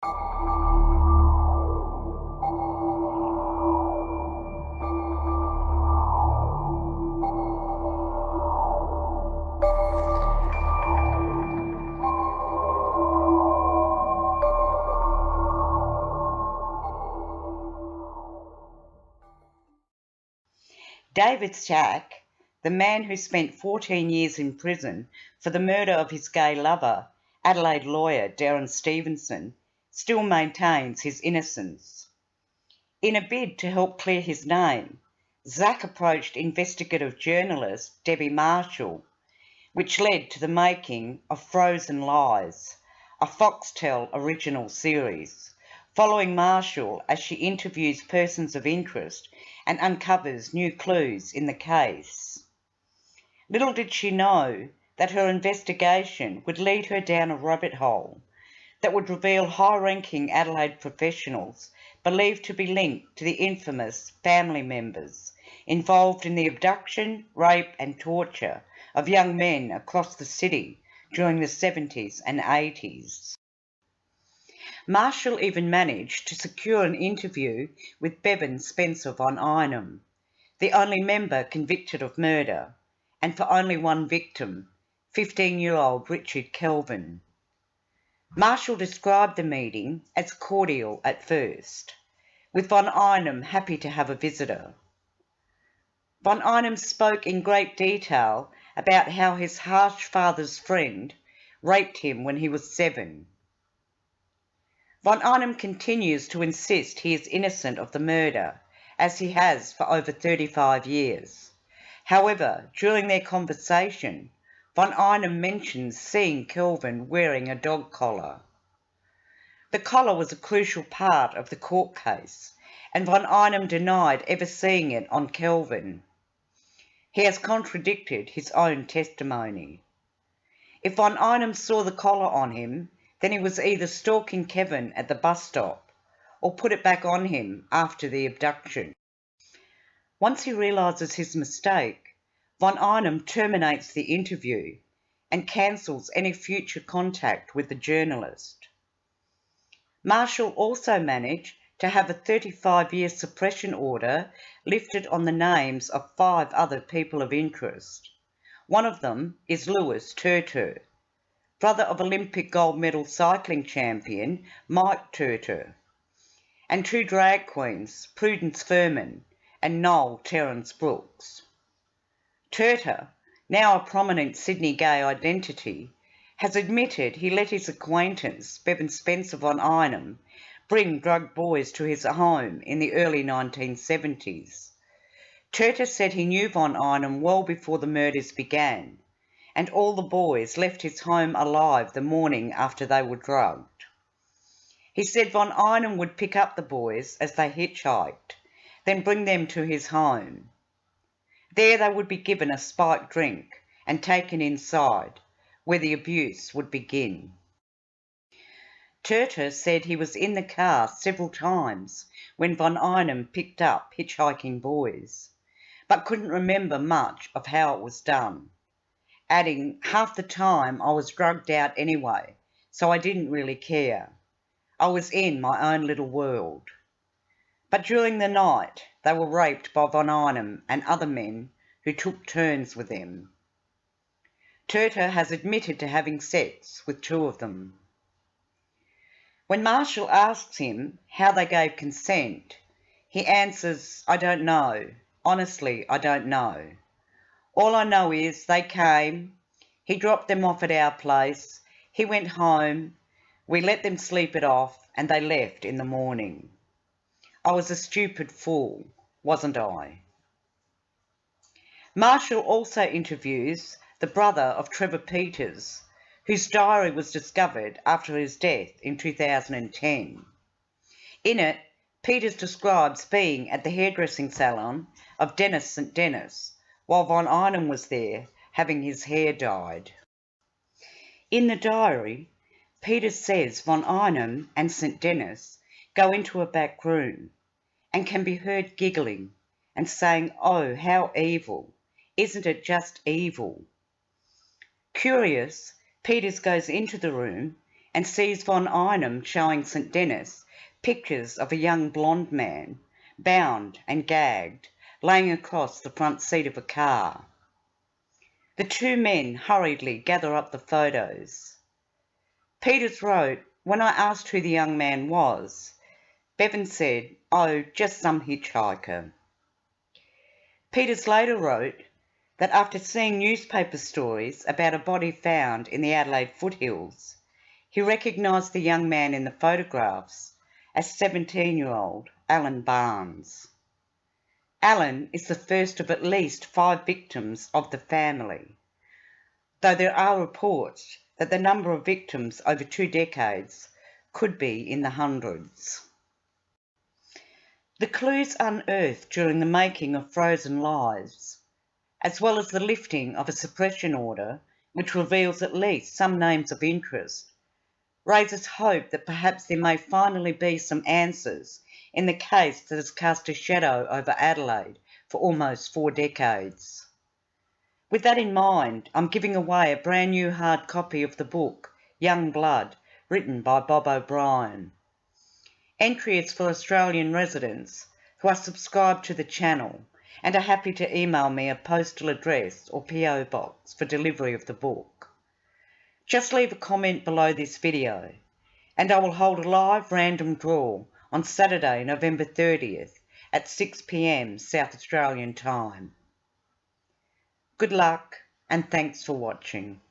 David Szach, the man who spent 14 years in prison for the murder of his gay lover, Adelaide Lawyer Derrance Stevenson, still maintains his innocence. In a bid to help clear his name, Szach approached investigative journalist Debi Marshall, which led to the making of Frozen Lies, a Foxtel original series, following Marshall as she interviews persons of interest and uncovers new clues in the case. Little did she know that her investigation would lead her down a rabbit hole that would reveal high-ranking Adelaide professionals believed to be linked to the infamous family members involved in the abduction, rape and torture of young men across the city during the 70s and 80s. Marshall even managed to secure an interview with Bevan Spencer von Einem, the only member convicted of murder, and for only one victim, 15-year-old Richard Kelvin. Marshall described the meeting as cordial at first, with von Einem happy to have a visitor. Von Einem spoke in great detail about how his harsh father's friend raped him when he was 7. Von Einem continues to insist he is innocent of the murder, as he has for over 35 years. However, during their conversation, von Einem mentions seeing Kelvin wearing a dog collar. The collar was a crucial part of the court case, and von Einem denied ever seeing it on Kelvin. He has contradicted his own testimony. If von Einem saw the collar on him, then he was either stalking Kevin at the bus stop or put it back on him after the abduction. Once he realises his mistake, von Einem terminates the interview and cancels any future contact with the journalist. Marshall also managed to have a 35-year suppression order lifted on the names of 5 other people of interest. One of them is Louis Turtur, brother of Olympic gold medal cycling champion Mike Turtur, and 2 drag queens, Prudence Furman and Noel Terence Brooks. Turtur, now a prominent Sydney gay identity, has admitted he let his acquaintance, Bevan Spencer von Einem, bring drug boys to his home in the early 1970s. Turtur said he knew von Einem well before the murders began, and all the boys left his home alive the morning after they were drugged. He said von Einem would pick up the boys as they hitchhiked, then bring them to his home. There they would be given a spiked drink and taken inside, where the abuse would begin. Turtur said he was in the car several times when von Einem picked up hitchhiking boys, but couldn't remember much of how it was done, adding, "Half the time I was drugged out anyway, so I didn't really care. I was in my own little world." But during the night, they were raped by von Einem and other men who took turns with them. Turtur has admitted to having sex with 2 of them. When Marshall asks him how they gave consent, he answers, "I don't know. Honestly, I don't know. All I know is they came, he dropped them off at our place, he went home, we let them sleep it off, and they left in the morning. I was a stupid fool, wasn't I?" Marshall also interviews the brother of Trevor Peters, whose diary was discovered after his death in 2010. In it, Peters describes being at the hairdressing salon of Dennis St Dennis, while von Einem was there having his hair dyed. In the diary, Peters says von Einem and St Dennis go into a back room and can be heard giggling and saying, "Oh, how evil. Isn't it just evil?" Curious, Peters goes into the room and sees von Einem showing St Denis pictures of a young blonde man, bound and gagged, laying across the front seat of a car. The two men hurriedly gather up the photos. Peters wrote, "When I asked who the young man was, Bevan said, 'Oh, just some hitchhiker.'" Peters later wrote that after seeing newspaper stories about a body found in the Adelaide foothills, he recognised the young man in the photographs as 17-year-old Alan Barnes. Alan is the first of at least 5 victims of the family, though there are reports that the number of victims over 2 decades could be in the hundreds. The clues unearthed during the making of Frozen Lives, as well as the lifting of a suppression order which reveals at least some names of interest, raises hope that perhaps there may finally be some answers in the case that has cast a shadow over Adelaide for almost 4 decades. With that in mind, I'm giving away a brand new hard copy of the book, Young Blood, written by Bob O'Brien. Entry is for Australian residents who are subscribed to the channel and are happy to email me a postal address or PO box for delivery of the book. Just leave a comment below this video and I will hold a live random draw on Saturday, November 30th at 6 p.m. South Australian time. Good luck and thanks for watching.